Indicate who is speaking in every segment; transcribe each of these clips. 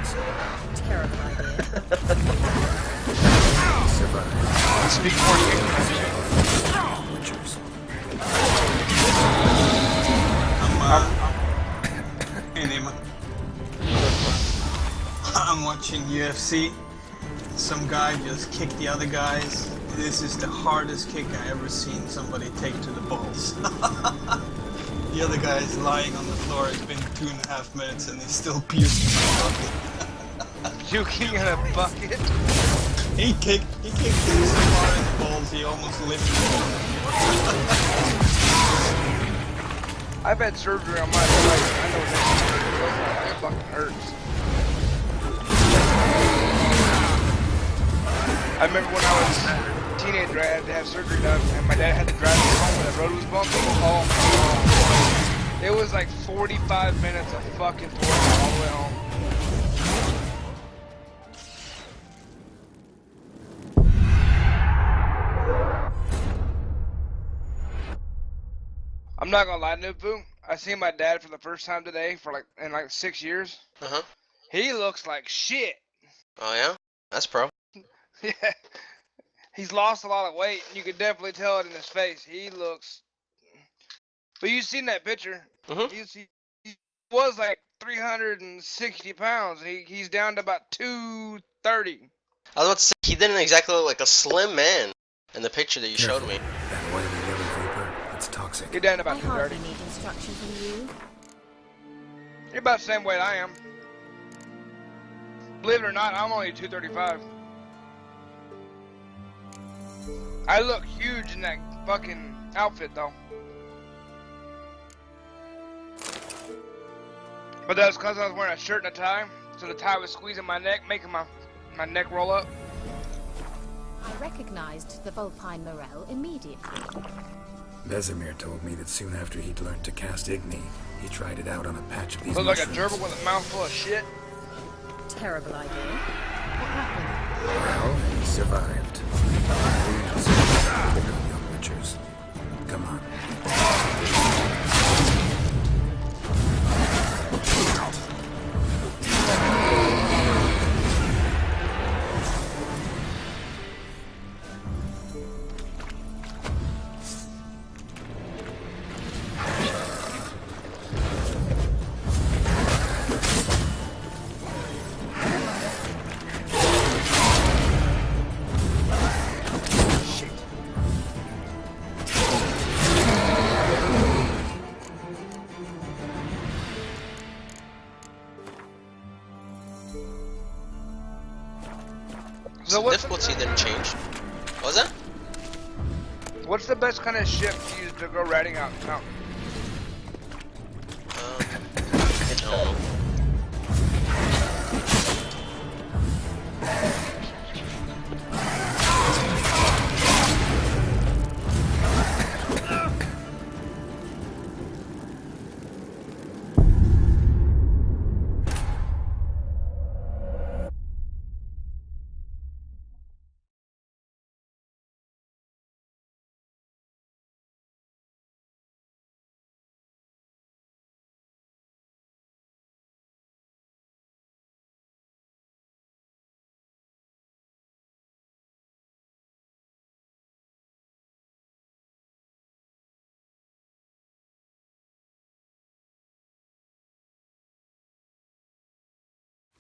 Speaker 1: mushroom.
Speaker 2: Terrible idea.
Speaker 1: Survive.
Speaker 3: Speak more English.
Speaker 1: Witchers.
Speaker 4: I'm watching UFC. Some guy just kicked the other guys. This is the hardest kick I ever seen somebody take to the balls. The other guy is lying on the floor. It's been 2.5 minutes and he's still piercing the bucket.
Speaker 3: Puking in a bucket?
Speaker 4: He kicked him so hard in the balls he almost lifted him.
Speaker 3: I've had surgery on my leg. I know that it fucking hurts. I remember when I was a teenager, I had to have surgery done, and my dad had to drive me home when the road was bumpy. Oh my God. It was like 45 minutes of fucking torture all the way home. I'm not gonna lie, Nupu. I seen my dad for the first time today in like 6 years.
Speaker 5: Uh-huh.
Speaker 3: He looks like shit.
Speaker 5: Oh, yeah? That's pro.
Speaker 3: Yeah. He's lost a lot of weight, and you can definitely tell it in his face. He looks. But you've seen that picture.
Speaker 5: Mm-hmm.
Speaker 3: He was like 360 pounds. He's down to about 230.
Speaker 5: I was about to say, he didn't exactly look like a slim man in the picture that you showed me.
Speaker 1: That oily yellow vapor, it's toxic.
Speaker 3: You're down to about
Speaker 2: I
Speaker 3: 230.
Speaker 2: hardly need instruction from you.
Speaker 3: You're about the same weight I am. Believe it or not, I'm only 235. I look huge in that fucking outfit, though. But that's because I was wearing a shirt and a tie, so the tie was squeezing my neck, making my neck roll up.
Speaker 2: I recognized the Vulpine Morel immediately.
Speaker 1: Vesemir told me that soon after he'd learned to cast Igni, he tried it out on a patch of these
Speaker 3: Looked like a
Speaker 1: mushrooms.
Speaker 3: gerbil with a mouthful of shit.
Speaker 2: Terrible idea. What happened?
Speaker 1: Well, he survived. Who knows? Pick on young witchers. Come on.
Speaker 5: So the difficulty didn't change. What was that?
Speaker 3: What's the best kind of ship to use to go riding out mountain?
Speaker 5: I don't know.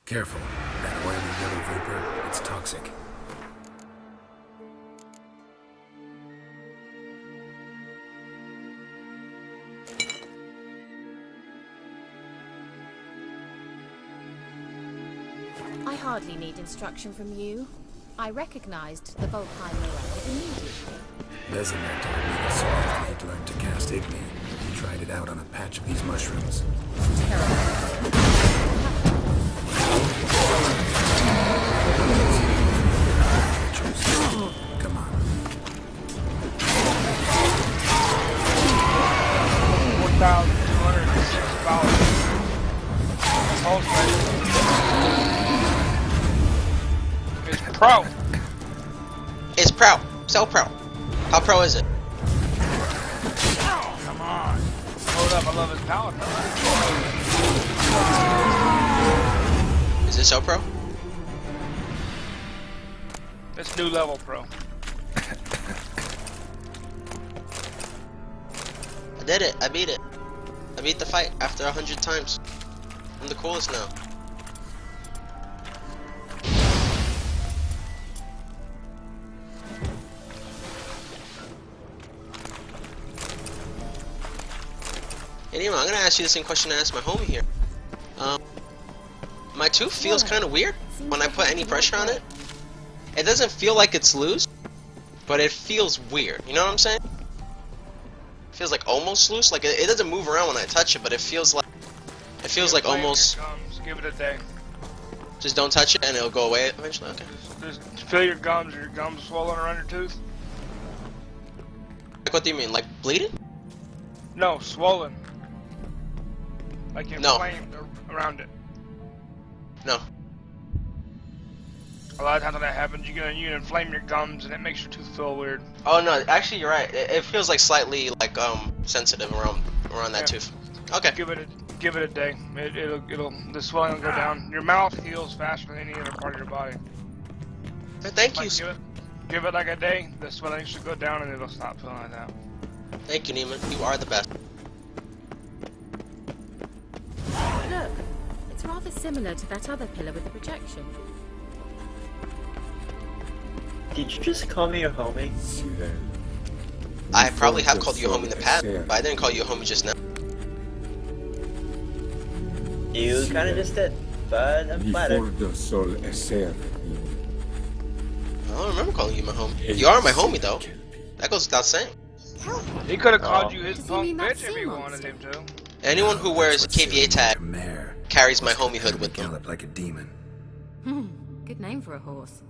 Speaker 1: Careful. That oily yellow vapor, it's toxic.
Speaker 2: I hardly need instruction from you. I recognized the Vulpine Morel immediately.
Speaker 1: Vesemir told me that soon after he'd learned to cast Igni, he tried it out on a patch of these mushrooms.
Speaker 2: Terrible.
Speaker 1: Witchers. Come on.
Speaker 3: 4,206 dollars. It's pro.
Speaker 5: It's pro. So pro. How pro is it?
Speaker 3: Come on. Hold up, I love his power.
Speaker 5: Is this This so pro?
Speaker 3: It's new level, pro.
Speaker 5: I did it. I beat it. I beat the fight after 100 times. I'm the coolest now. Anyway, I'm gonna ask you the same question I asked my homie here. My tooth feels kind of weird when I put any pressure on it. It doesn't feel like it's loose, but it feels weird. You know what I'm saying? It feels like almost loose. Like it doesn't move around when I touch it, but it feels like almost.
Speaker 3: Gums. Give it a day.
Speaker 5: Just don't touch it and it'll go away eventually. Okay.
Speaker 3: Just feel your gums. Are your gums swollen around your tooth?
Speaker 5: Like, what do you mean? Like bleeding?
Speaker 3: No, swollen. Like inflamed around it.
Speaker 5: No.
Speaker 3: A lot of times when that happens, you inflame your gums and it makes your tooth feel weird.
Speaker 5: Oh no, actually you're right. It feels like slightly like sensitive around that tooth. Okay.
Speaker 3: Give it a day. The swelling will go down. Your mouth heals faster than any other part of your body.
Speaker 5: Thank you.
Speaker 3: Give it like a day. The swelling should go down and it'll stop feeling like that.
Speaker 5: Thank you, Neiman. You are the best.
Speaker 2: Look, it's rather similar to that other pillar with the projection.
Speaker 6: Did you just call me a homie?
Speaker 5: I probably have called you a homie in the past, but I didn't call you a homie just now.
Speaker 6: You kinda just did, but I'm flattered.
Speaker 5: I don't remember calling you my homie. You are my homie though. That goes without saying.
Speaker 3: He could have called you his
Speaker 2: Does he
Speaker 3: punk
Speaker 2: mean that
Speaker 3: bitch if
Speaker 2: sea
Speaker 3: he wanted
Speaker 2: monster?
Speaker 3: him to.
Speaker 5: Anyone who wears a KVA tag
Speaker 1: Mare.
Speaker 5: carries my homiehood with them.
Speaker 1: Gallop like a demon.
Speaker 2: Good name for a horse.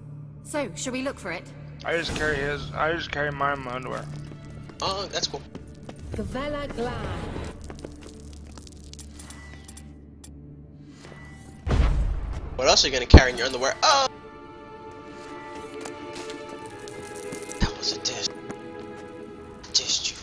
Speaker 2: So, shall we look for it?
Speaker 3: I just carry mine in my underwear.
Speaker 5: Oh, that's cool.
Speaker 2: Gavella Glad.
Speaker 5: What else are you gonna carry in your underwear? Oh! That was a diss. I dissed you.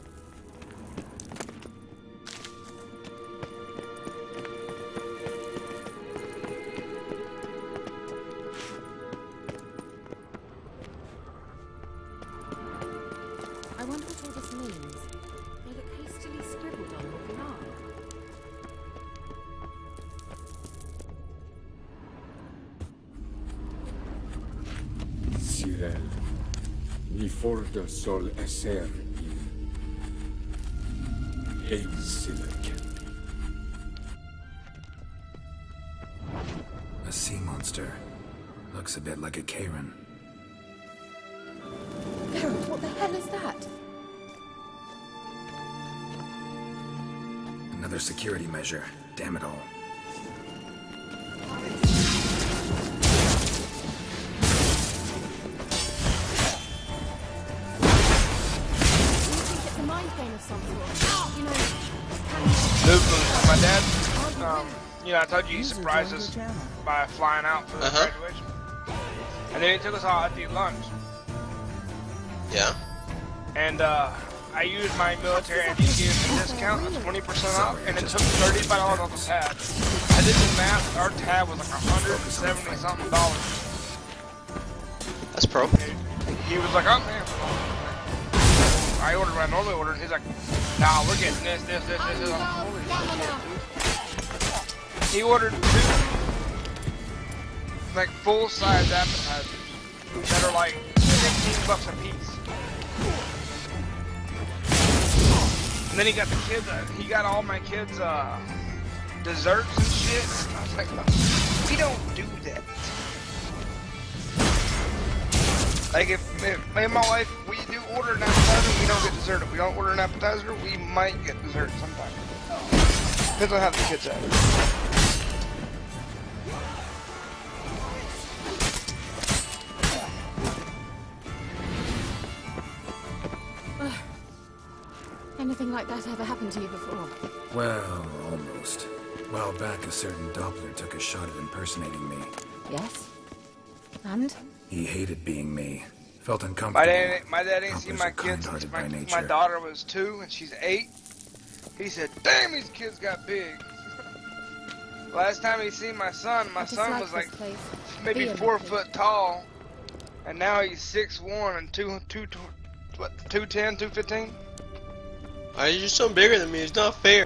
Speaker 2: I wonder what all this means. They look hastily scribbled on with an arm.
Speaker 7: Cyril, mi forte sol esser in
Speaker 1: A sea monster. Looks a bit like a Karen.
Speaker 2: Geralt, what the hell is that?
Speaker 1: Another security measure. Damn it all.
Speaker 2: It's a mind game of some sort. You know,
Speaker 3: My dad, I told you he surprised us by flying out for the graduation. And then he took us all out to eat lunch.
Speaker 5: Yeah.
Speaker 3: And I used my military and he gave me a discount of 20% off, and it took $35 off the tab. I did the math, our tab was like $170 something.
Speaker 5: That's pro.
Speaker 3: He was like, oh man. I ordered what I normally ordered, and he's like, nah, we're getting this. I'm like, holy shit, dude. He ordered 2 like full-size appetizers that are like $15 a piece. And then he got the kids, he got all my kids desserts and shit. I was like, we don't do that. Like if me and my wife, we do order an appetizer, we don't get dessert. If we don't order an appetizer, we might get dessert sometime. Depends on how the kids have.
Speaker 2: anything like that ever happened to you before?
Speaker 1: Well, almost. A while back, a certain Doppler took a shot at impersonating me.
Speaker 2: Yes. And?
Speaker 1: He hated being me. Felt uncomfortable.
Speaker 3: My dad ain't seen my kids since my daughter was 2 and she's 8. He said, damn, these kids got big. Last time he seen my son
Speaker 2: I
Speaker 3: was
Speaker 2: dislike
Speaker 3: like
Speaker 2: this place.
Speaker 3: maybe
Speaker 2: Vehemently.
Speaker 3: 4 foot tall, and now he's 6'1" and 210, 215.
Speaker 5: Why is your son bigger than me? It's not fair.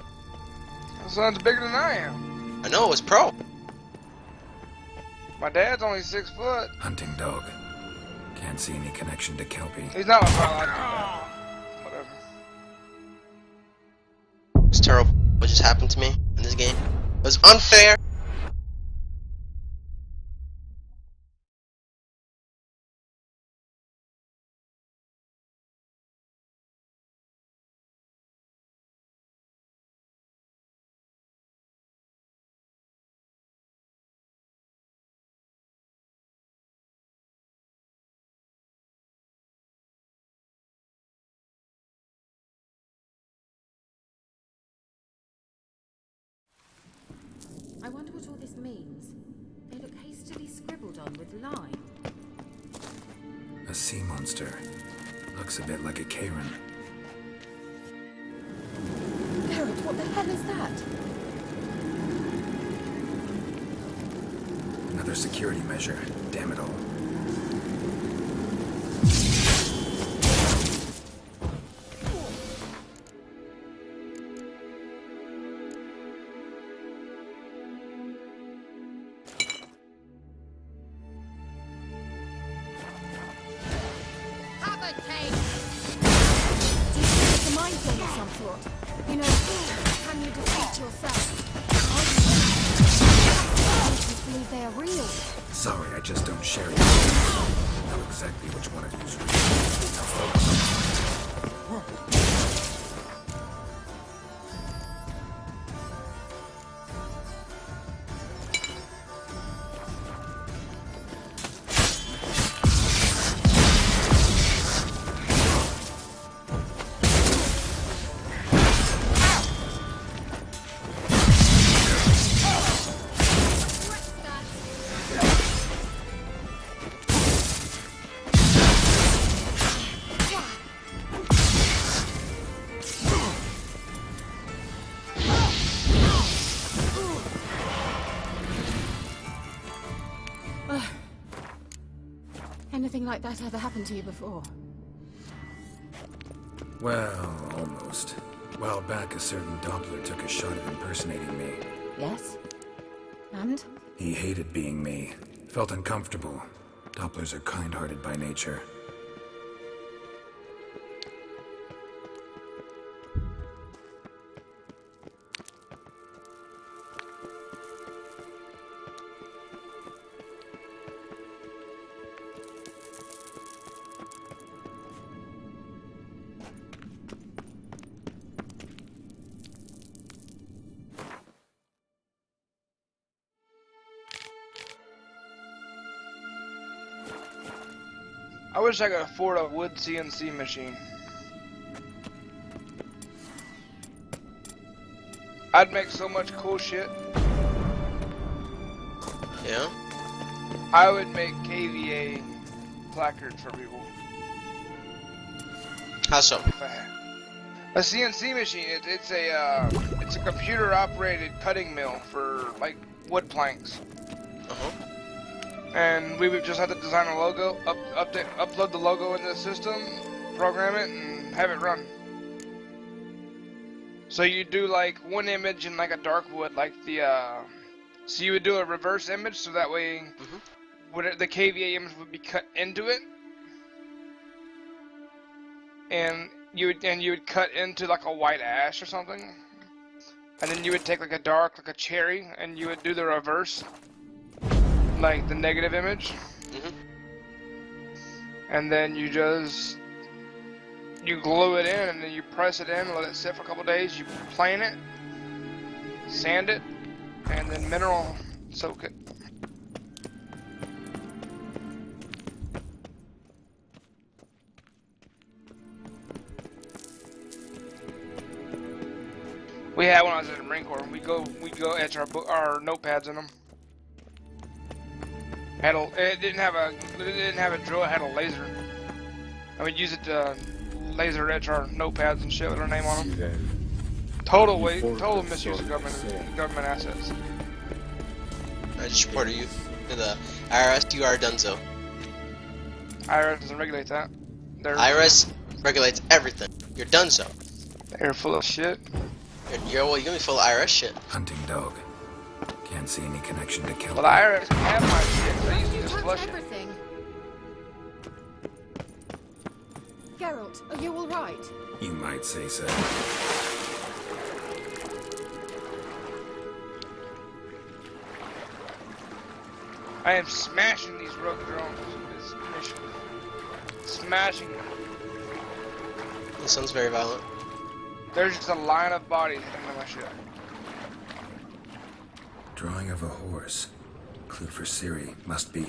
Speaker 3: My son's bigger than I am.
Speaker 5: I know, it's pro.
Speaker 3: My dad's only 6 foot.
Speaker 1: Hunting dog. Can't see any connection to Kelpie.
Speaker 3: He's not a biological dad. Whatever.
Speaker 5: It's terrible. What just happened to me in this game? It was unfair.
Speaker 2: I wonder what all this means. They look hastily scribbled on with lime.
Speaker 1: A sea monster. Looks a bit like a Karen.
Speaker 2: Garrett, what the hell is that?
Speaker 1: Another security measure. Damn it all.
Speaker 2: It's a mind game of some sort. You know, can you defeat yourself? Are you believe they are real?
Speaker 1: Sorry, I just don't share it. Know exactly which one of you is real. Now focus on
Speaker 2: Anything like that ever happened to you before?
Speaker 1: Well, almost. A while back, a certain Doppler took a shot at impersonating me.
Speaker 2: Yes? And?
Speaker 1: He hated being me. Felt uncomfortable. Dopplers are kind-hearted by nature.
Speaker 3: I wish I could afford a wood CNC machine. I'd make so much cool shit.
Speaker 5: Yeah?
Speaker 3: I would make KVA placards for people.
Speaker 5: How so?
Speaker 3: If I had a CNC machine, it's a computer operated cutting mill for like wood planks.
Speaker 5: Uh-huh.
Speaker 3: And we would just have to design a logo, upload the logo into the system, program it, and have it run. So you do like one image in like a dark wood, like the so you would do a reverse image, so that way the KVA image would be cut into it, and you would cut into like a white ash or something, and then you would take like a dark, like a cherry, and you would do the reverse. Like the negative image, and then you glue it in, and then you press it in, let it sit for a couple days. You plane it, sand it, and then mineral soak it. We had when I was in the Marine Corps. We go etch our notepads in them. It didn't have a drill. It had a laser. I would use it to laser etch our notepads and shit with our name on them. Total misuse of government assets.
Speaker 5: I just reported you to the IRS. You are Dunzo.
Speaker 3: IRS doesn't regulate that.
Speaker 5: IRS regulates everything. You're Dunzo.
Speaker 3: They're full of shit.
Speaker 5: You're gonna be full of IRS shit.
Speaker 1: Hunting dog. Can't see any connection to Kelpie.
Speaker 3: Well, the IRS can have my shit, so I used to just
Speaker 2: Touch
Speaker 3: flush it.
Speaker 2: everything. Geralt, are you all right?
Speaker 1: You might say so.
Speaker 3: I am smashing these rogue drones in this mission. Smashing them.
Speaker 5: This sounds very violent.
Speaker 3: There's just a line of bodies hitting my shit.
Speaker 1: Drawing of a horse. Clue for Ciri. Must be.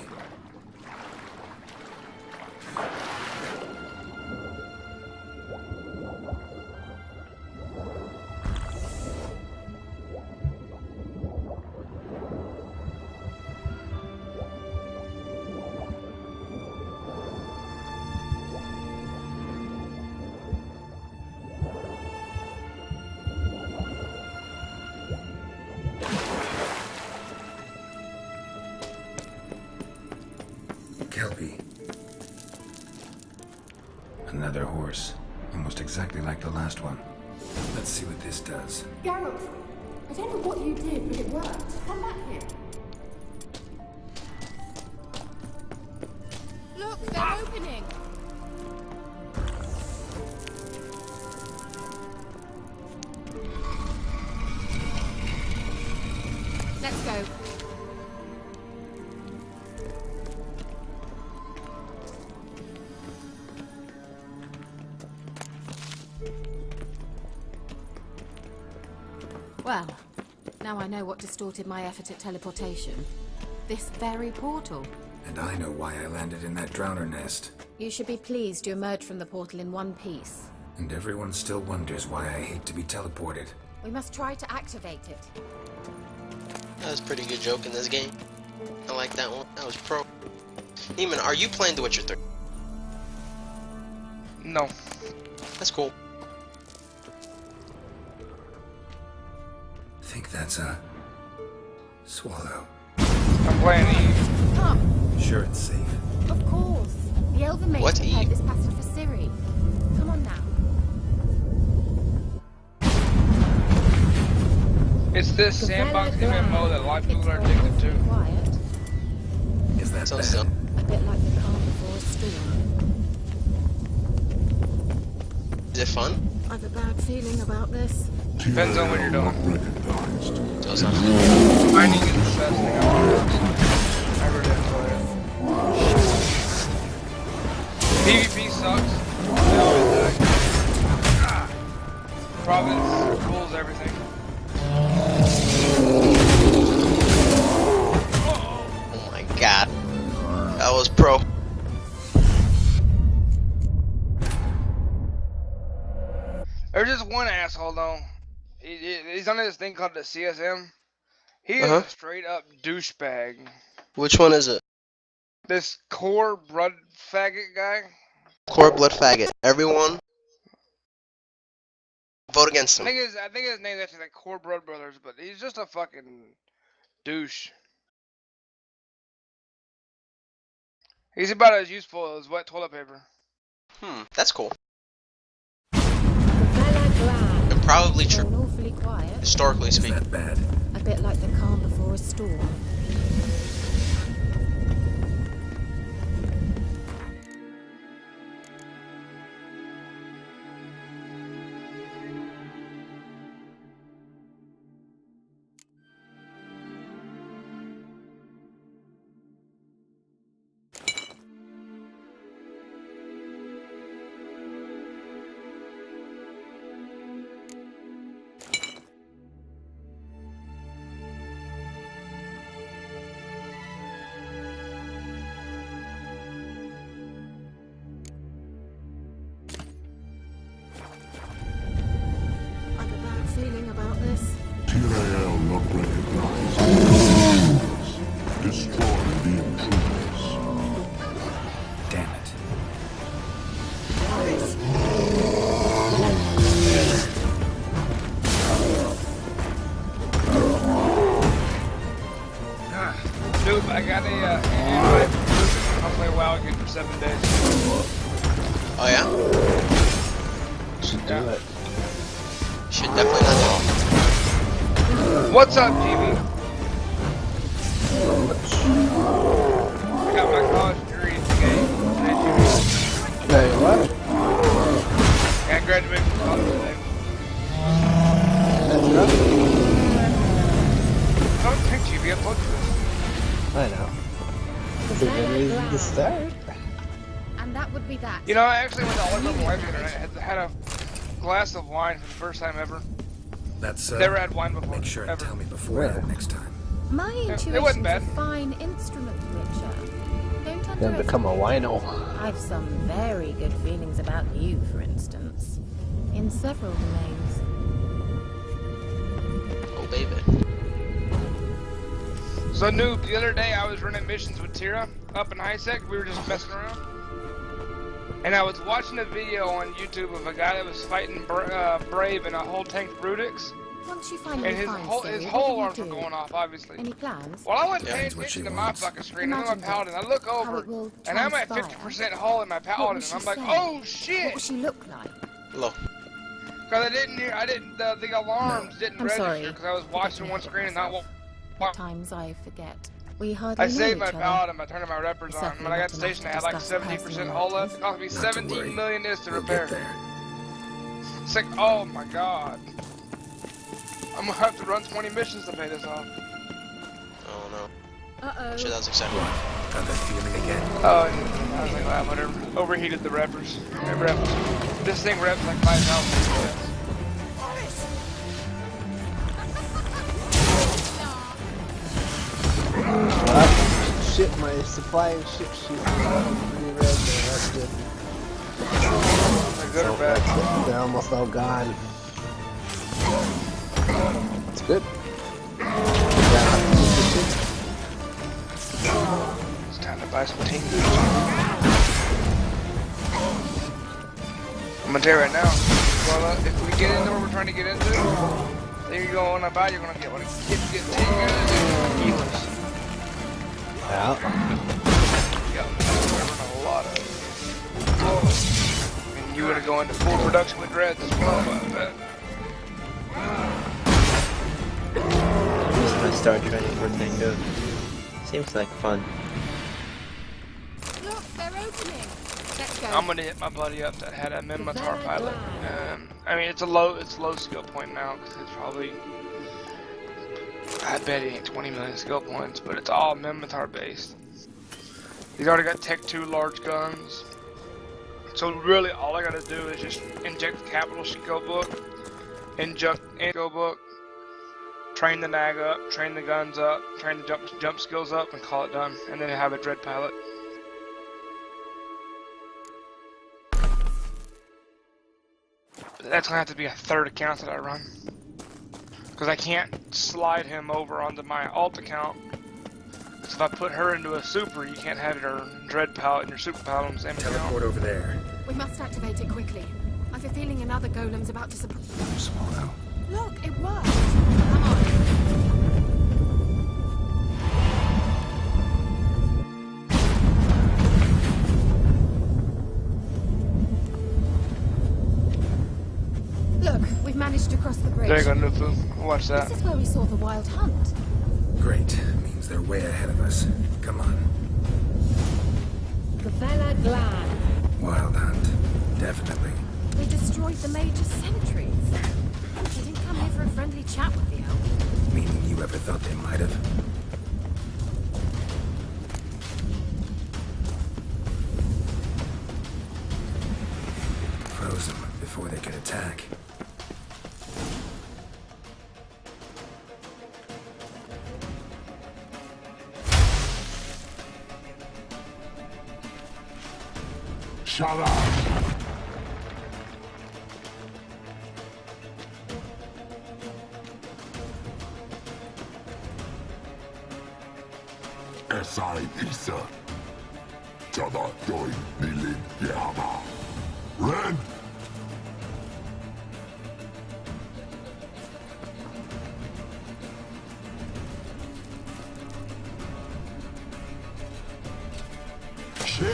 Speaker 1: Kelpie. Another horse. Almost exactly like the last one. Let's see what this does.
Speaker 8: Geralt, I don't know what you did, but it worked. Come back here.
Speaker 2: Look, they're opening. Let's go. Well, now I know what distorted my effort at teleportation. This very portal.
Speaker 1: And I know why I landed in that drowner nest.
Speaker 2: You should be pleased you emerged from the portal in one piece.
Speaker 1: And everyone still wonders why I hate to be teleported.
Speaker 2: We must try to activate it.
Speaker 5: That was a pretty good joke in this game. I like that one. That was pro. Neiman, are you playing The Witcher 3?
Speaker 3: No.
Speaker 5: That's cool.
Speaker 1: Think that's a swallow.
Speaker 3: I'm playing Eve.
Speaker 2: Come,
Speaker 1: Sure it's safe.
Speaker 2: of course. The Elven Mage
Speaker 5: What,
Speaker 2: prepared
Speaker 5: Eve?
Speaker 2: this passage for Ciri. Come on now.
Speaker 3: It's this sandbox MMO that a lot of people are addicted to.
Speaker 2: Quiet,
Speaker 1: Is that
Speaker 5: So
Speaker 1: bad?
Speaker 5: still.
Speaker 2: a bit like the calm before a storm.
Speaker 5: Is it fun?
Speaker 2: I've a bad feeling about this.
Speaker 3: Depends on what you're doing.
Speaker 5: So it's not.
Speaker 3: Mining is the best thing I've ever done. I really enjoy it. PvP sucks. They always die. Province rules everything.
Speaker 5: Oh my god. That was pro.
Speaker 3: There's just one asshole though. He's on this thing called the CSM. He is
Speaker 5: Uh-huh.
Speaker 3: a straight up douchebag.
Speaker 5: Which one is it?
Speaker 3: This core blood faggot guy.
Speaker 5: Core blood faggot. Everyone vote against
Speaker 3: I
Speaker 5: him.
Speaker 3: think his name's actually like Core Blood Brothers, but he's just a fucking douche. He's about as useful as wet toilet paper.
Speaker 5: That's cool.
Speaker 2: Bella Glad.
Speaker 5: And probably
Speaker 2: It's
Speaker 5: true,
Speaker 2: gone awfully quiet.
Speaker 5: historically
Speaker 1: Is
Speaker 5: speaking.
Speaker 1: that bad?
Speaker 2: A bit like the calm before a storm. I've a bad feeling about this.
Speaker 7: Tyrael not recognized. Destroy the intruders.
Speaker 1: Damn it.
Speaker 3: yeah. And I'll play WoW again for 7 days.
Speaker 5: Oh yeah?
Speaker 9: Should do
Speaker 3: Yeah.
Speaker 9: it.
Speaker 5: Should definitely not do
Speaker 3: What's up, GB? I got my college degree today.
Speaker 9: Hey, what?
Speaker 3: I graduated from college today.
Speaker 9: That's rough.
Speaker 3: Don't think GB, I told you this.
Speaker 9: I know. It's a good reason to start.
Speaker 2: And that would be that.
Speaker 3: You know, I actually went to all over my wife's internet. I had a glass of wine for the first time ever.
Speaker 1: That's
Speaker 3: Never had wine before.
Speaker 1: Make sure and
Speaker 3: ever.
Speaker 1: tell me before
Speaker 9: Where?
Speaker 1: that next time.
Speaker 2: My
Speaker 3: it
Speaker 2: intuition's
Speaker 3: wasn't
Speaker 2: a
Speaker 3: bad.
Speaker 2: fine instrument, Witcher. Don't
Speaker 9: Then
Speaker 2: underestimate.
Speaker 9: become a wino.
Speaker 2: I've some very good feelings about you, for instance. In several domains.
Speaker 5: it. Oh baby.
Speaker 3: So, Noob, the other day I was running missions with Tira up in High-Sec. We were just messing around. And I was watching a video on YouTube of a guy that was fighting Brave in a whole tank Brutix.
Speaker 2: Once you finally
Speaker 3: And his
Speaker 2: find
Speaker 3: whole
Speaker 2: Ciri,
Speaker 3: whole
Speaker 2: what
Speaker 3: alarms
Speaker 2: do
Speaker 3: were
Speaker 2: you do?
Speaker 3: going off, obviously.
Speaker 2: Any plans?
Speaker 3: Well, I wasn't
Speaker 5: Yeah.
Speaker 3: paying
Speaker 1: That's what
Speaker 3: attention
Speaker 1: she
Speaker 3: to my
Speaker 1: wants.
Speaker 3: fucking screen. I'm a
Speaker 2: Imagine
Speaker 3: paladin. I
Speaker 2: this,
Speaker 3: look
Speaker 2: how
Speaker 3: over,
Speaker 2: it will
Speaker 3: and I'm at
Speaker 2: transpire.
Speaker 3: 50% hull in my
Speaker 2: What
Speaker 3: paladin.
Speaker 2: will she
Speaker 3: I'm like,
Speaker 2: say?
Speaker 3: oh
Speaker 2: What
Speaker 3: shit!
Speaker 2: will she look like?
Speaker 5: Low.
Speaker 3: Because I didn't hear, the alarms didn't
Speaker 2: I'm
Speaker 3: register
Speaker 2: sorry.
Speaker 3: because I was watching one screen and not one.
Speaker 2: Times I forget. We hardly
Speaker 3: I
Speaker 2: know
Speaker 3: saved
Speaker 2: each
Speaker 3: my
Speaker 2: other.
Speaker 3: paladin by turning my reppers on.
Speaker 2: Certainly
Speaker 3: When I got
Speaker 2: not
Speaker 3: to
Speaker 2: enough
Speaker 3: station,
Speaker 2: to
Speaker 3: I had like
Speaker 2: discuss
Speaker 3: 70%
Speaker 2: personal
Speaker 3: hull left.
Speaker 2: matters.
Speaker 3: It cost me
Speaker 1: Not to
Speaker 3: 17
Speaker 1: worry.
Speaker 3: million is to
Speaker 1: We'll
Speaker 3: repair.
Speaker 1: get there.
Speaker 3: It's like, oh my god. I'm gonna have to run 20 missions to pay this off.
Speaker 5: Oh no.
Speaker 2: Uh-oh.
Speaker 5: Shit, that was exciting.
Speaker 1: Got that feeling again?
Speaker 3: Oh, and I was like, wow, whatever. Overheated the reppers. This thing reps like 5,000.
Speaker 9: Shit, my supply of ship shoot pretty red there. That's good.
Speaker 3: They're good or bad.
Speaker 9: That's it. They're almost all gone. That's good.
Speaker 3: It's time to buy some team. I'm gonna tell you right now. Well, if we get into what we're trying to get into, then you go on a buy, you're gonna get one. Get 10 guns and healers.
Speaker 9: Yeah.
Speaker 3: Yeah, we're running a lot of. And you wanna go into full production with dreads as well. But,
Speaker 6: I'm just gonna start training for Tango. Seems like fun.
Speaker 2: Look, they're opening. Let's go.
Speaker 3: I'm gonna hit my buddy up that had a Minmatar pilot. I mean, it's low skill point now because it's probably. I bet it ain't 20 million skill points, but it's all Minmatar based. He's already got Tech 2 large guns. So really, all I gotta do is just inject the capital skill book, inject the skill book, train the nag up, train the guns up, train the jump skills up, and call it done. And then have a dread pilot. That's gonna have to be a third account that I run. Because I can't slide him over onto my alt account. So if I put her into a super, you can't have her dread palette and your super palette on the same account.
Speaker 1: Teleport over there.
Speaker 8: We must activate it quickly. I've a feeling another golem's about to
Speaker 1: Small.
Speaker 8: Look, it worked. Come on. Look, we've managed to cross the bridge.
Speaker 3: There you go, Nufu. Watch that.
Speaker 8: This is where we saw the wild hunt.
Speaker 1: Great. Means they're way ahead of us. Come on.
Speaker 2: Gavella Glad.
Speaker 1: Wild hunt. Definitely.
Speaker 8: They destroyed the major sentries. They didn't come here for a friendly chat with the elf.
Speaker 1: Meaning you ever thought they might have? Froze them before they could attack.
Speaker 7: Shut up! Esai Isa. Tada doin nilin yama. Ren!
Speaker 2: What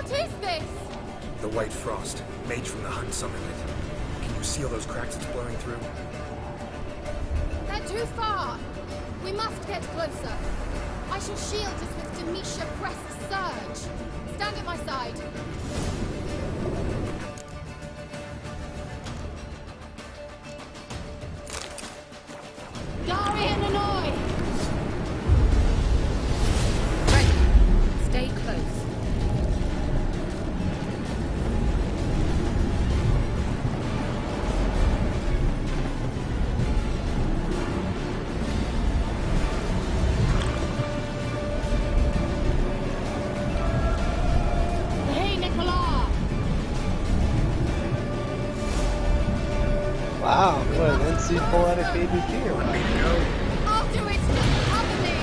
Speaker 2: is this?
Speaker 1: The White Frost. Mage from the Hunt summoned it. Can you see all those cracks it's blowing through?
Speaker 2: They're too far. We must get closer. I shall shield us with Demetia Crest's surge. Stand at my side. Darian Annoy!
Speaker 8: Ready. Stay close.
Speaker 2: Hey, Nicola!
Speaker 9: Wow, what an NC poetic ABP or what?
Speaker 2: I'll do it! Cover me!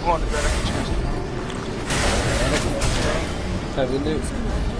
Speaker 3: Go on to bed. I can chance.
Speaker 9: Have a loot.